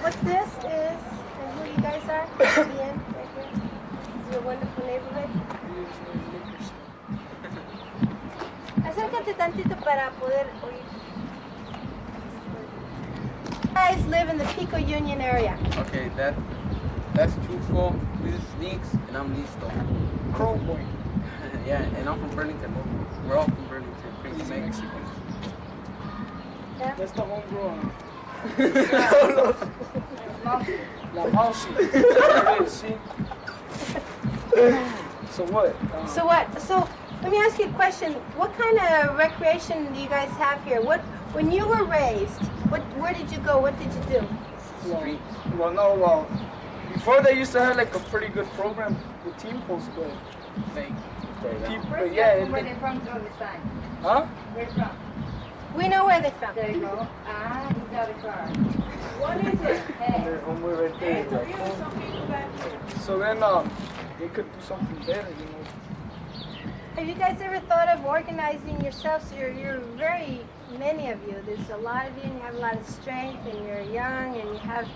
what this is and who you guys are, Bien, right here. This is your wonderful neighborhood. Acércate tantito para poder oír. You guys live in the Pico Union area. Okay, that's Chuco, this is Sneaks, and I'm Listo. Chrome boy. Yeah, and I'm from Burlington. We're all from Burlington, crazy Mexican. Yeah. That's the homegrown. La mousy. See? So what? So what? So let me ask you a question. What kind of recreation do you guys have here? When you were raised, where did you go? What did you do? Well, before they used to have like a pretty good program with Team Post, but like, Where's yeah. where they from to understand? Huh? Where they from? We know where they're from. There you go. Ah, he's got a car. What is it? Hey. Their homeboy right there. So then, they could do something better, you know. Have you guys ever thought of organizing yourselves? You're very many of you. There's a lot of you, and you have a lot of strength, and you're young, and you have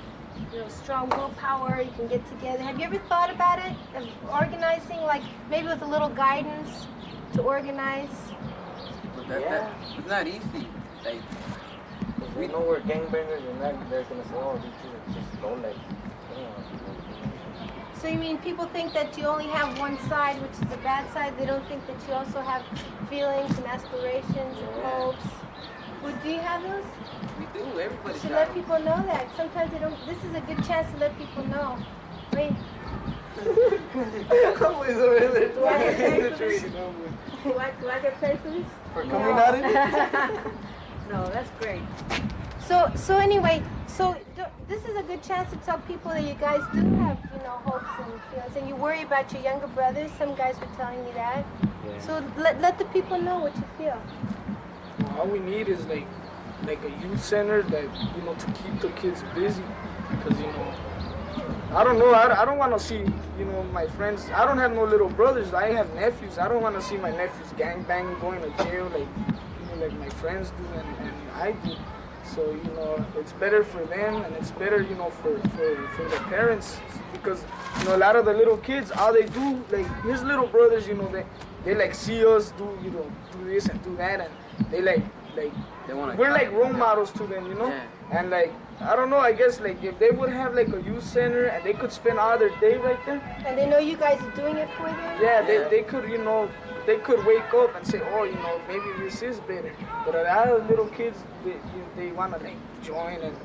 strong willpower. You can get together. Have you ever thought about it, of organizing, like maybe with a little guidance to organize? But it's not easy. Like, we know we're gangbangers, and they're gonna say, oh, these are just low legs. So you mean people think that you only have one side, which is the bad side? They don't think that you also have feelings and aspirations and hopes? Well, do you have those? we do, everybody You should got let them. people know that. Sometimes they don't. This is a good chance to let people know. Wait. Always over there. Do I get paid for this? For coming out of it? No, that's great. So anyway, this is a good chance to tell people that you guys do have, hopes and feelings, and you worry about your younger brothers. Some guys were telling me that. Yeah. So let the people know what you feel. All we need is like a youth center that, to keep the kids busy. Because, I don't know, I don't want to see, my friends. I don't have no little brothers. I have nephews. I don't want to see my nephews gangbang, going to jail like my friends do and I do. So, it's better for them, and it's better, for the parents, because, a lot of the little kids, all they do, like his little brothers, they like see us do, do this and do that, and they we're like role models to them, Yeah. and like, I don't know, I guess like if they would have like a youth center and they could spend all their day right there. And they know you guys are doing it for them? Yeah, they could, they could wake up and say, oh, maybe this is better. But a lot of little kids, they want to like join and,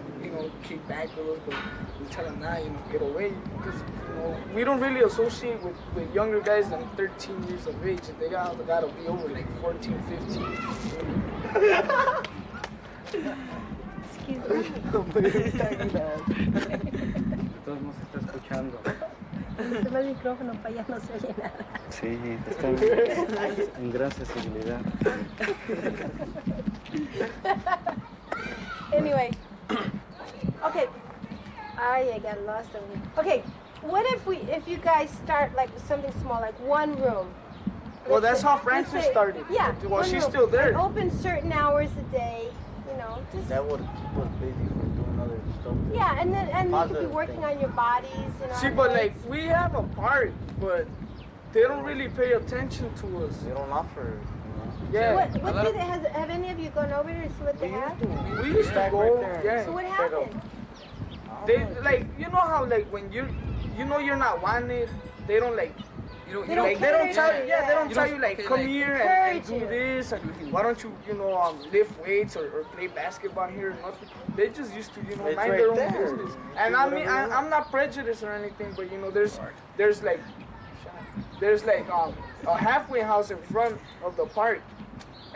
kick back with us, but we tell them, nah, get away. Because, we don't really associate with younger guys than 13 years of age. They gotta be over like 14, 15. Excuse me. Todos nos está escuchando. Se va el micrófono para allá, no se oye nada. Sí, están en gran sensibilidad. Anyway, okay. I got lost over here. Okay, what if you guys start like with something small, like one room? Well, that's how Let's Francis say- started. Yeah. Well, one she's room. still there. And open certain hours a day, just. That would keep us busy from doing other stuff. Yeah, and then you could be Positive working thing. on your bodies, See, but like, we have a park, but they don't really pay attention to us. They don't offer, Yeah. What do they have any of you gone over there to see what they have? We used to go, yeah. So what Straight up. happened? They like, how like when you're not wanted, they don't like, They don't like they don't encourage tell you, you, yeah, they don't You tell don't you like feel come like- here and Encourage do you. this and why don't you lift weights or play basketball here or nothing. They just used to It's mind right their own there. business. And I mean I'm not prejudiced or anything, but there's like a halfway house in front of the park,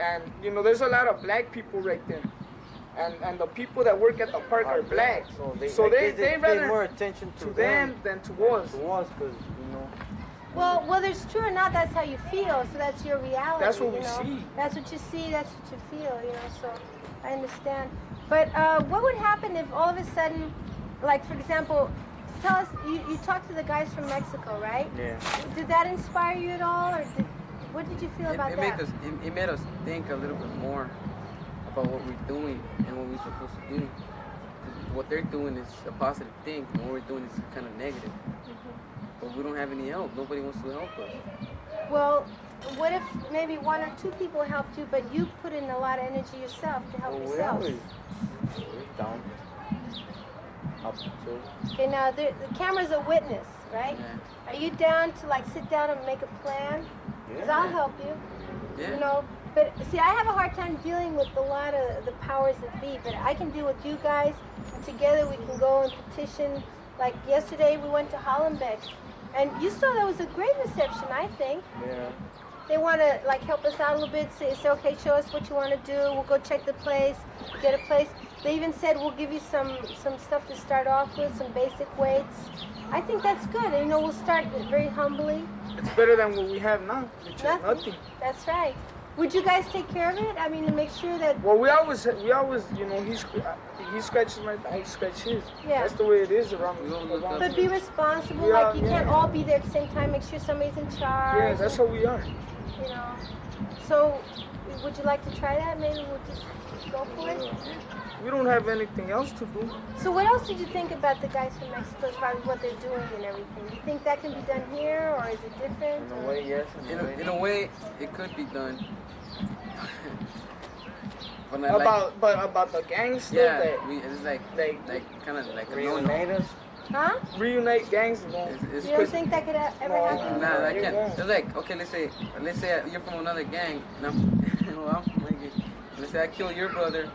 and there's a lot of black people right there. And the people that work at the park are black, so they pay rather more attention to them than to us. To us, because Well, whether it's true or not, that's how you feel. So that's your reality. That's what we know? see. That's what you see. That's what you feel. So I understand. But what would happen if all of a sudden, like for example, tell us you talked to the guys from Mexico, right? Yeah. Did that inspire you at all, or what did you feel about that? It made us think a little bit more about what we're doing and what we're supposed to do. what they're doing is a positive thing, and what we're doing is kind of negative. But we don't have any help. Nobody wants to help us. Well, what if maybe 1 or 2 people helped you, but you put in a lot of energy yourself to help Well, we yourself? always down. Up to. Okay, now the camera's a witness, right? Yeah. Are you down to like sit down and make a plan? Because I'll help you. Yeah. You know, but see, I have a hard time dealing with a lot of the powers that be, but I can deal with you guys, and together we can go and petition. Like yesterday, we went to Hollenbeck, and you saw that was a great reception, I think. Yeah. They want to like help us out a little bit, say, okay, show us what you want to do. We'll go check the place, get a place. They even said we'll give you some stuff to start off with, some basic weights. I think that's good. And, you know, we'll start very humbly. It's better than what we have now, which is nothing. That's right. Would you guys take care of it? I mean, to make sure that. Well, we always, you know, he scratches my, I scratch his. Yeah. That's the way it is around. But be responsible. Yeah, like you can't all be there at the same time. Make sure somebody's in charge. Yeah, that's how we are. You know. So, would you like to try that? Maybe we'll just go for it. We don't have anything else to do. So what else did you think about the guys from Mexico as far as what they're doing and everything? Do you think that can be done here, or is it different? In a way, yes. In a way, it could be done. But not About the gangs stuff, yeah, that it's like kind of like a reunite us. Huh? reunite gangs. No. It's You don't think that could ever happen? Nah, that It can't. won't. It's like, okay, let's say you're from another gang, and I'm from my gang. Let's say I kill your brother,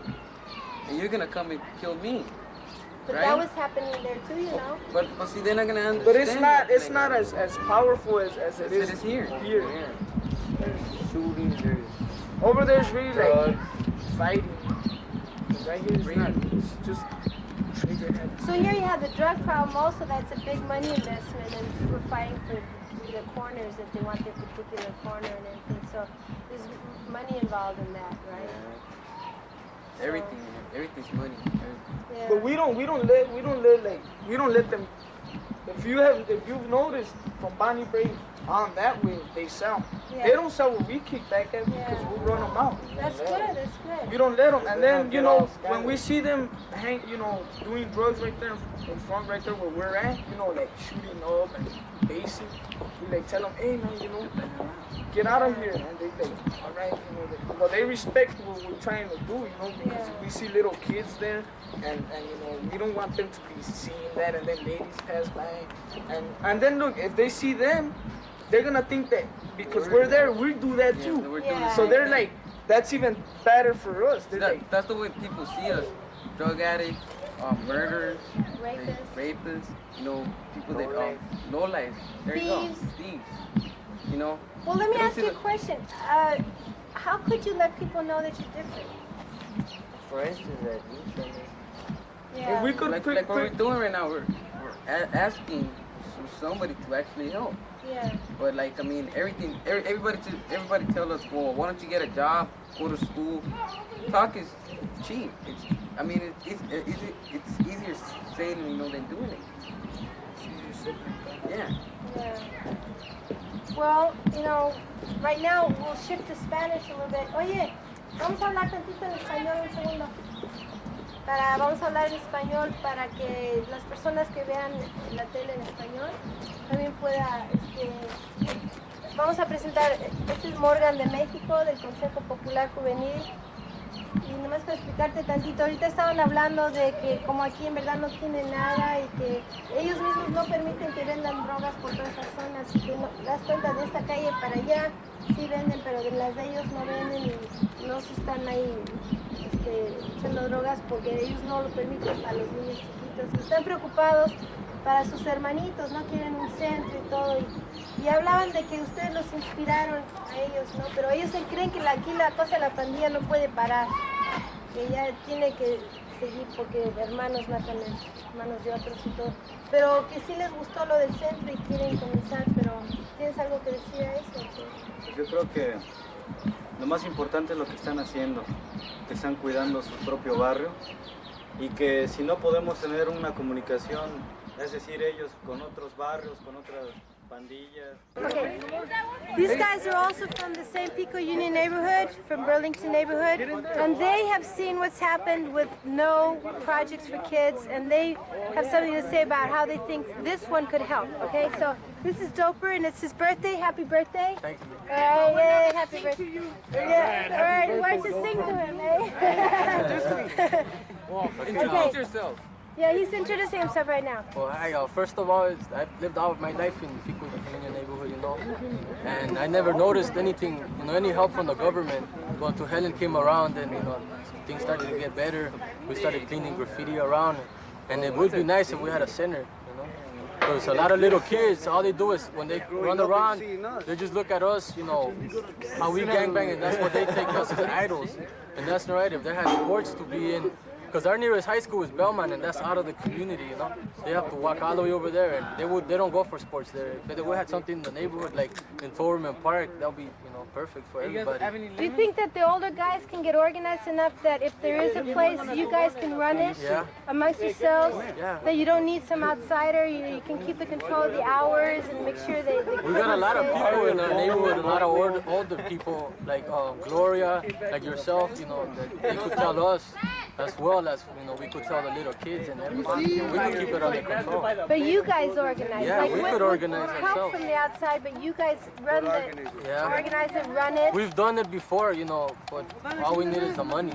and you're gonna come and kill me. But right? that was happening there too, you know. But see, they're not gonna understand. But it's like, not as powerful as it it is is here. Here. There's shootings, there's Over there's really like drugs. fighting. Right here it's not. It's just trigger happy. So here you have the drug problem also. That's a big money investment, and people fighting for the corners if they want their particular corner and everything. So there's money involved in that, right? So, Everything's money. yeah. But we don't let them. If you've noticed from Bonnie Brae on that way they sell. Yeah. They don't sell what we kick back at because Yeah. we run them out. That's good. That's good. We don't let them. And then They don't get all when we scattered. see them doing drugs right there in front, right there where we're at, like shooting up and basing, we like tell them, hey man, get out of here. And they like, all right, but they respect what we're trying to do, because Yeah. we see little kids there, and we don't want them to be seeing that, and then ladies pass by, and then look, if they see them, they're gonna think that because we're there, we do that Yeah, too. we're doing Yeah. the So same they're thing. like, that's even better for us. They're like, That's the way people see us. Drug addicts, murderers, Rapists. people that low life. There you go. Thieves. Thieves. Well, Well, let me they don't ask see you a the- question. How could you let people know that you're different? For instance, that you send me. if we could like what we're doing right now, we're asking somebody to actually help. Yeah. But everybody tell us, well, why don't you get a job, go to school? Talk is cheap. It's easier saying than doing it. Yeah. Yeah. Well, right now we'll shift to Spanish a little bit. Oye, vamos a hablar tantito en español un segundo. Vamos a hablar en español para que las personas que vean la tele en español también vamos a presentar, este es Morgan de México, del Consejo Popular Juvenil. Y nomás para explicarte tantito, ahorita estaban hablando de que como aquí en verdad no tienen nada y que ellos mismos no permiten que vendan drogas por todas esas zonas, y que das cuenta de esta calle para allá sí venden, pero de las de ellos no venden y no se están ahí echando drogas porque ellos no lo permiten a los niños chiquitos. Y están preocupados para sus hermanitos, no quieren un centro y todo. Y hablaban de que ustedes los inspiraron a ellos, ¿no? Pero ellos creen que aquí la cosa de la pandilla no puede parar, que ya tiene que seguir porque hermanos matan a hermanos de otros y todo. Pero que sí les gustó lo del centro y quieren comenzar, pero ¿tienes algo que decir a eso? Yo creo que lo más importante es lo que están haciendo, que están cuidando su propio barrio y que si no podemos tener una comunicación, es decir, ellos con otros barrios, con otras pandillas. Okay, these guys are also from the same Pico Union neighborhood, from Burlington neighborhood, and they have seen what's happened with no projects for kids, and they have something to say about how they think this one could help. Okay, so this is Doper, and it's his birthday. Happy birthday! Thank you. All right, yay, happy birthday! Yeah, all right, why don't you sing to him, eh? Introduce yourself. Yeah, he's introducing himself right now. Well, hi, first of all, I've lived all of my life in Pico Union neighborhood, you know, and I never noticed anything, you know, any help from the government. But until Helen came around and, you know, things started to get better. We started cleaning graffiti around, and it would be nice if we had a center, you know. Because a lot of little kids, all they do is when they run around, they just look at us, you know, how we gangbang, and that's what they take us as idols. And that's not right. If they had sports to be in, because our nearest high school is Belmont, and that's out of the community, you know. They have to walk all the way over there, and they don't go for sports there. But if we had something in the neighborhood, like in Torman Park, that would be, you know, perfect for everybody. Do you think that the older guys can get organized enough that if there is a place, you guys can run it amongst yourselves? Yeah. That you don't need some outsider, you can keep the control of the hours and make sure they We got a lot of people in our neighborhood, a lot of older people, like Gloria, like yourself, you know, that they could tell us, as well as, you know, we could tell the little kids and everybody. We could keep it under control. But you guys organize. Yeah, like, we with could organize help ourselves. from the outside, but you guys run organize it, run it. We've done it before, you know, but all we need is the money.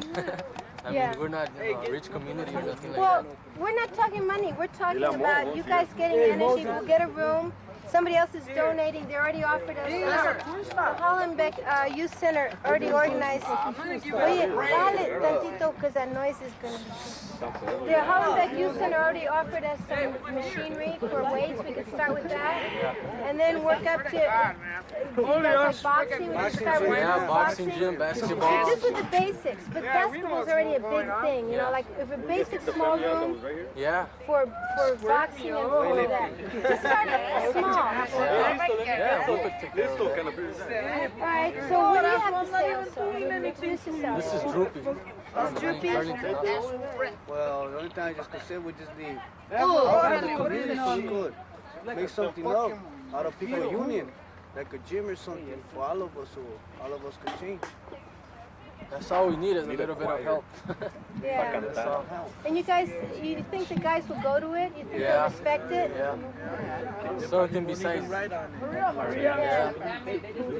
I mean, we're not, you know, a rich community or nothing like Well, that. we're not talking money. We're talking about you guys getting energy. We'll get a room. Somebody else is donating. They already offered us. The Hollenbeck Youth Center already organized. Oye, dale tantito, because that noise is going to... The Hollenbeck Youth Center already offered us some machinery for weights. We could start with that. And then work up to... You guys like boxing? We could start with Boxing gym, basketball. Just with the basics. But basketball is already a big thing. You know, like if a basic small room for boxing and all of that. Just start it small. Yeah, we could take care of that. Alright, so what do you have to say also? Introduce yourself. This is Droopy. It's Droopy. Well, the only thing I just could say, we just need the community so good. Make something up out of Pico Union, like a gym or something for all of us, so all of us could change. That's all we need is a little bit of help. Yeah. That's all. And you guys, you think the guys will go to it? You think they'll respect it? Yeah. Something besides. Yeah.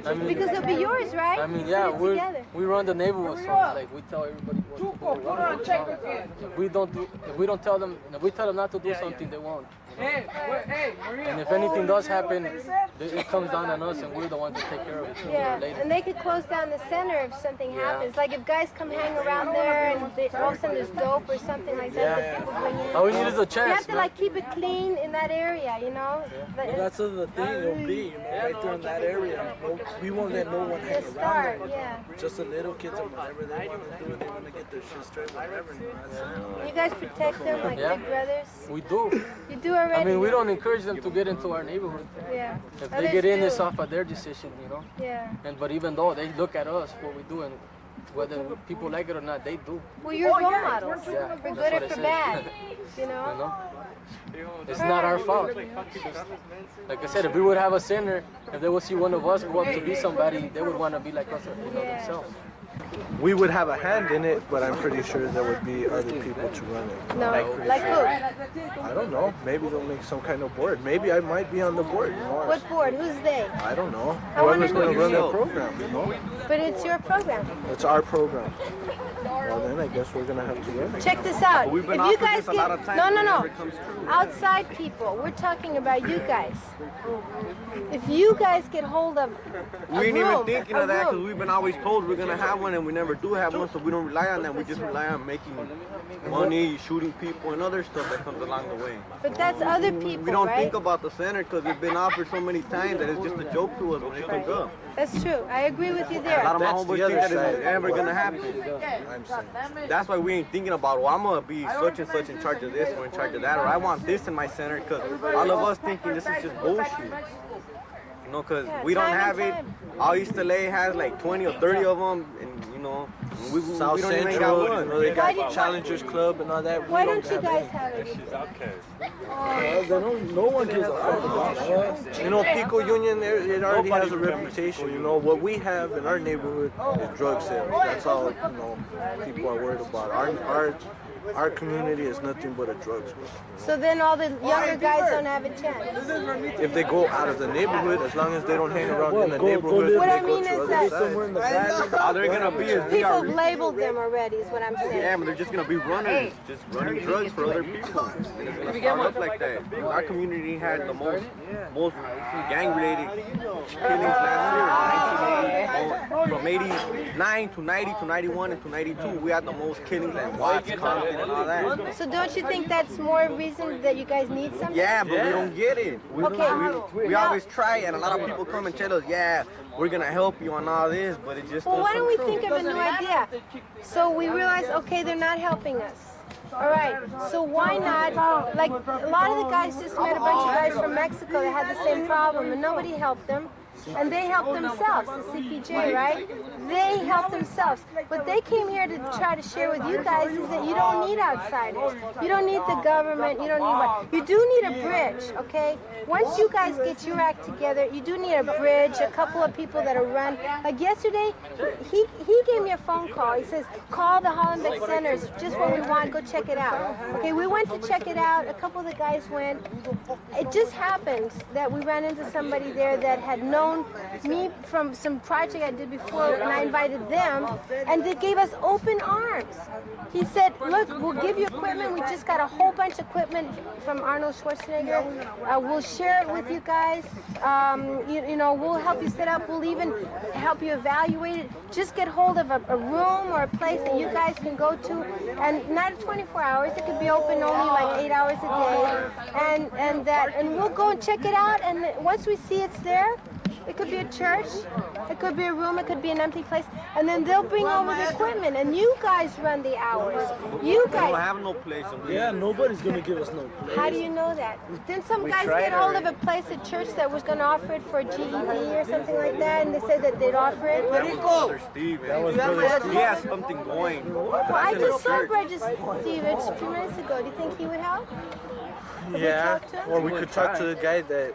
I mean, Because it'll be yours, right? I mean, Put yeah, it together. we run the neighborhood, so like we tell everybody what to do. If we don't tell them, if we tell them not to do something, they won't. You know? And if anything does happen, it comes down on us, and we're the ones that take care of it. Yeah, Later. and they could close down the center if something happens. Like if guys come hang around there and all of a sudden there's dope or something like that, that people bring in. All we need is a You chance. have to like keep it clean in that area, you know? Well, that's the thing it'll be, you know, right there in that area. No, we won't let no one hang The around start, there. yeah. Just the little kids and whatever they want to do, they want to get their shit straight, whatever. You know, that's You guys protect them like big brothers? We do. You do already? I mean, we don't encourage them to get into our neighborhood. Yeah. If Others they get in, do. it's off of their decision, you know. Yeah. But even though they look at us, what we do, and whether people like it or not, they do. Well, you're role models. Yeah, For that's good or what I for say. bad, you You know? know? It's not our fault. It's just, like I said, if we would have a center, if they would see one of us go up to be somebody, they would want to be like us, you know, themselves. We would have a hand in it, but I'm pretty sure there would be other people to run it. No, like who? I don't know. Maybe they'll make some kind of board. Maybe I might be on the board. You know? What board? Who's they? I don't know. I wonder Whoever's going who- to run the program, you know? But it's your program. It's our program. Well, then I guess we're going to have to run it. Check this out. We've been If you offered guys this a lot of get times, no, but no, it no, never comes true. outside people. We're talking about you guys. If you guys get hold of We ain't even room, thinking a of that because room. we've been always told we're gonna have one and we never do have one, so we don't rely on that. We just rely on making money, shooting people, and other stuff that comes along the way. But that's other people, We don't right? think about the center because we've been offered so many times that it's just a joke to us when it comes up. That's true. I agree with you A lot there. of my That's homeboys the think other that it's side. never gonna happen. I'm saying. That's why we ain't thinking about, well, I'm gonna be such and such in charge of this or in charge of that, or I want this in my center, because all of us thinking this is just bullshit. You know, because Yeah, we don't time and have it. time. All East LA has like 20 or 30 of them, and you know, we South don't even got Central, you one. know, they Why got did- Challengers Club and all that. We Why don't you have guys any. have it? No one gives a fuck about us. You know, Pico Union, it already has a reputation. You know, what we have in our neighborhood is drug sales. That's all, you know, people are worried about. Our community is nothing but a drugstore. So then all the younger guys don't have a chance. If they go out of the neighborhood, as long as they don't hang around in the neighborhood, What they I go mean to is other that- sides. Somewhere in the valley. All they're gonna be is People have labeled them already, is what I'm saying. yeah, but they're just gonna be runners, just running drugs for other people. And it's gonna start up like that. Our community had the most gang-related killings last year. From 89 to 90 to 91 and to 92, we had the most killings at Watts, Compton, and all that. So don't you think that's more reason that you guys need something? Yeah, but we don't get it. We Now- always try, and a lot of people come and tell us, yeah, we're gonna help you on all this, but it just Well, don't why don't come we true. think of a new idea? So we realize, okay, they're not helping us. All right, so why not, like, a lot of the guys just met a bunch of guys from Mexico that had the same problem, and nobody helped them. And they helped themselves, the CPJ, right? They helped themselves. What they came here to try to share with you guys is that you don't need outsiders. You don't need the government. You don't need what? You do need a bridge, okay? Once you guys get your act together, you do need a bridge, a couple of people that are run. Like yesterday, he gave me a phone call. He says, call the Hollenbeck Centers, just what we want, go check it out. Okay, we went to check it out. A couple of the guys went. It just happened that we ran into somebody there that had known me from some project I did before, and I invited them, and they gave us open arms. He said, look, we'll give you equipment. We just got a whole bunch of equipment from Arnold Schwarzenegger. We'll share it with you guys. You know, we'll help you set up. We'll even help you evaluate it. Just get hold of a room or a place that you guys can go to, and not 24 hours. It could be open only like 8 hours a day, and we'll go and check it out. And once we see it's there, it could be a church, it could be a room, it could be an empty place, and then they'll bring over the equipment, and you guys run the hours. You We don't guys. have no place. Yeah, nobody's gonna give us no place. How do you know that? Didn't some guys get hold of a place at church that was going to offer it for GED or something like that, and they said that they'd offer it? Brother Steve. He has something going. Well, I just saw Bridges Steve a few minutes ago. Do you think he would help? Could we Yeah, talk to him? or we could talk to the guy that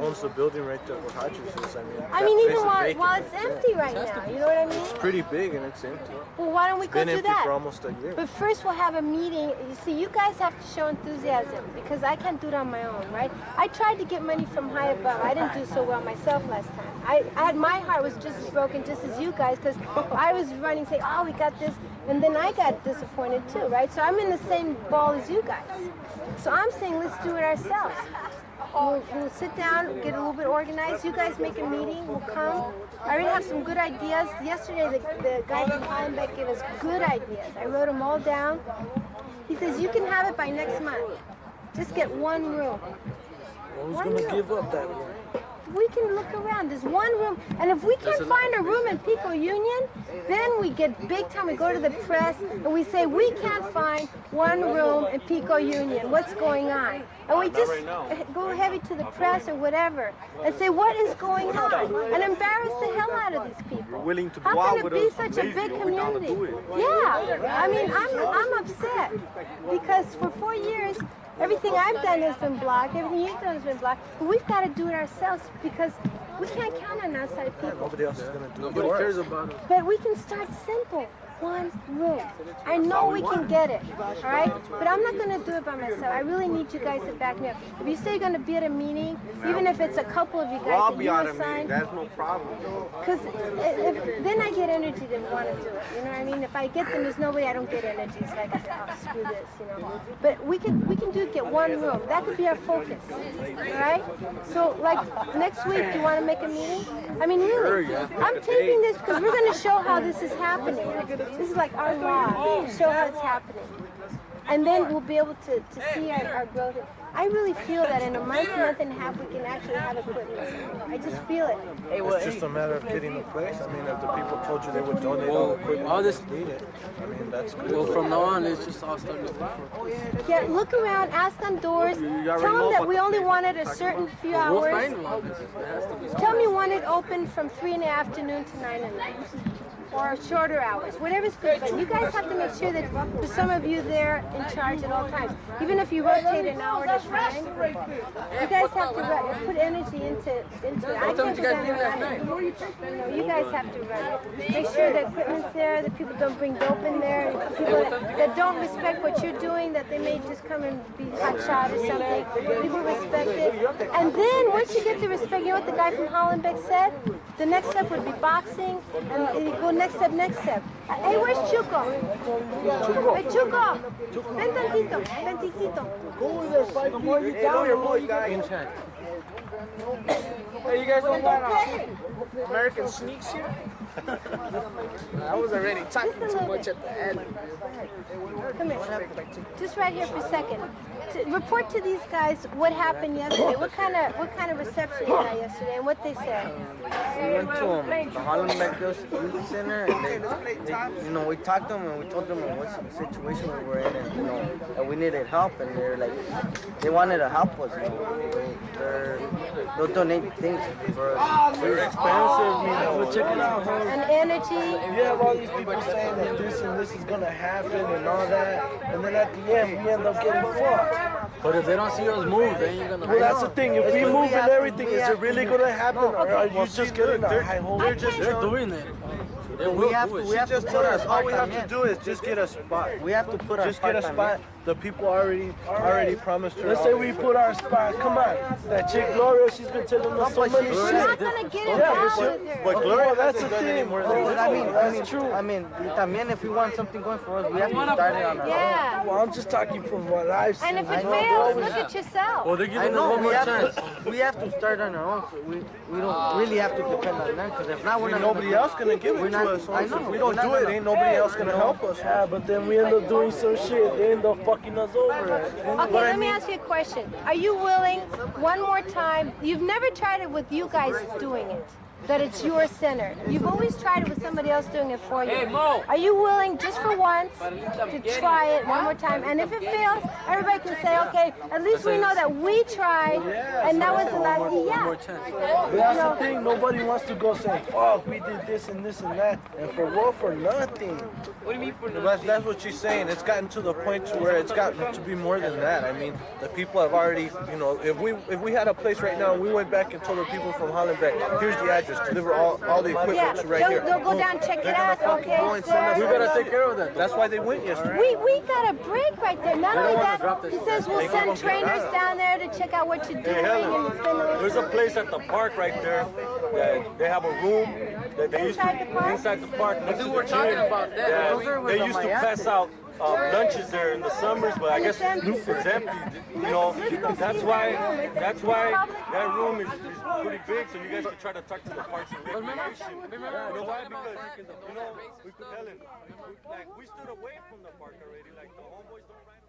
owns the building right there where Hodges is. I that mean, place even is while vacant. it's empty right now, you know what I mean? It's pretty big and it's empty. Well, why don't we go Been do empty that? for almost a year. But first we'll have a meeting. You see, you guys have to show enthusiasm because I can't do it on my own, right? I tried to get money from high above. I didn't do so well myself last time. I had my heart was just as broken just as you guys because I was running saying, oh, we got this. And then I got disappointed too, right? So I'm in the same ball as you guys. So I'm saying let's do it ourselves. We'll sit down, get a little bit organized. You guys make a meeting, we'll come. I already have some good ideas. Yesterday, the guy from Hollenbeck gave us good ideas. I wrote them all down. He says, you can have it by next month. Just get one room. Who's gonna give up that room? We can look around. There's one room, and if we can't find a room in Pico Union, then we get big time. We go to the press and we say we can't find one room in Pico Union. What's going on? And we just go heavy to the press or whatever and say what is going on and embarrass the hell out of these people. Willing to go How out can it with be us, such a lazy, big we're down to community? do it. Yeah, I mean I'm upset because for 4 years. Everything I've done has been blocked. Everything you've done has been blocked. But we've got to do it ourselves because we can't count on outside people. Nobody else is going to do it. Nobody cares about us. But we can start simple. One room. I know we can get it, all right? But I'm not going to do it by myself. I really need you guys to back me up. If you say you're going to be at a meeting, even if it's a couple of you guys I'll that be you on a meeting. assign, That's no problem. because then I get energy to want to do it. You know what I mean? If I get them, there's nobody I don't get energy. It's like, oh, screw this, you know. But we can get one room. That could be our focus, all right? So, like, next week, do you want to make a meeting? I mean, really, I'm taking this because we're going to show how this is happening. This is like our law. Show how it's happening. and then we'll be able to see our growth. I really feel that in a month and a half, we can actually have equipment. I just feel it. It's just a matter of getting a place. I mean, if the people told you they would donate all the equipment, all this needed. I mean, that's good. Well, from now on, let's just all start looking for. Yeah, look around, ask on doors. Tell them that we only wanted a certain few We'll hours. find one. It has to be. Tell me you want it open from 3 in the afternoon to 9 at night. Or shorter hours, whatever's good. But you guys have to make sure that there's some of you there in charge at all times. Even if you rotate an hour at a time, you guys have to put energy into it. I can't do that. You guys have to run it. Make sure the equipment's there, that people don't bring dope in there, people that don't respect what you're doing, that they may just come and be hot shot or something. People respect it. And then once you get the respect, you know what the guy from Hollenbeck said? The next step would be boxing, and you go next step. Hey, where's Chuco? Hey, Chuco! Ven tantito, ven tantito. The more you down, the more you got. Hey, you guys don't want American sneaks here? I was already talking too much at the end. Come here. Just right here for a second. Report to these guys what happened yesterday. What kind of reception you got yesterday, and what they said. We went to the Hollenbeck Youth Center, and they, we talked to them and we told them what situation we were in, and that we needed help, and they're like, they wanted to help us. They'll donate things for us. They're expensive, We'll check it out, huh? And energy. You have all these people saying that this and this is gonna happen and all that, and then at the end we end up getting fucked. But if they don't see us move, then you're gonna. Well, that's the thing. If we move and everything, is it really gonna happen, or are you just getting a high hole? They're doing it. They will do it. We have to Just put tell our us. All we spot have to do is just get a spot. We have to put our Just get a spot. The people already promised her. Let's say we put our spot. Come on. That chick Gloria, she's been telling us so many You're shit. not gonna get involved with her. But Gloria, that's hasn't the done thing. any more than That's true. I mean, también if we want something going for us, we have to start it on our own. Yeah. Well, I'm just talking from what I've seen. And if it fails, look at yourself. Well, they're I giving us know one more chance. we have to start on our own. So we don't really have to depend on them, because if not, we're Ain't not nobody else gonna give it we're to not- us. I If know. we don't do it, ain't nobody else gonna help us. Yeah, but then we end up doing some shit. They end up fucking us over. Okay, let me ask you a question. Are you willing, one more time, you've never tried it with you guys doing it, that it's your center. You've always tried it with somebody else doing it for you. Are you willing, just for once, to try it one more time? And if it fails, everybody can say, okay, at least we know that we tried, and that was the last, One more yeah. chance. But that's the thing. Nobody wants to go say, fuck, we did this and this and that. And for what? For nothing. That's what she's saying. It's gotten to the point to where it's gotten to be more than that. I mean, the people have already, if we had a place right now, and we went back and told the people from Hollenbeck, here's the address, deliver all the equipment Yeah, to right here. they'll go down, check it They're gonna out, fucking okay, go and send us. We sir. gotta take care of that. That's why they went yesterday. We got a break right there. Not only wanna that, drop this he says we'll They send won't get trainers out. down there to check out what you're doing and spend a little There's a place at the park right there that they have a room that they used Inside to the park? inside the park next to We're the talking gym. about that. Yeah, Those are where they the used to Mayate pass out lunches there in the summers, but I guess And it's it's empty. empty. That's why that room is pretty big, so you guys can try to talk to the Parks and Recreation. You know why? Because we could tell him, like we stood away from the park already, like the homeboys don't ride.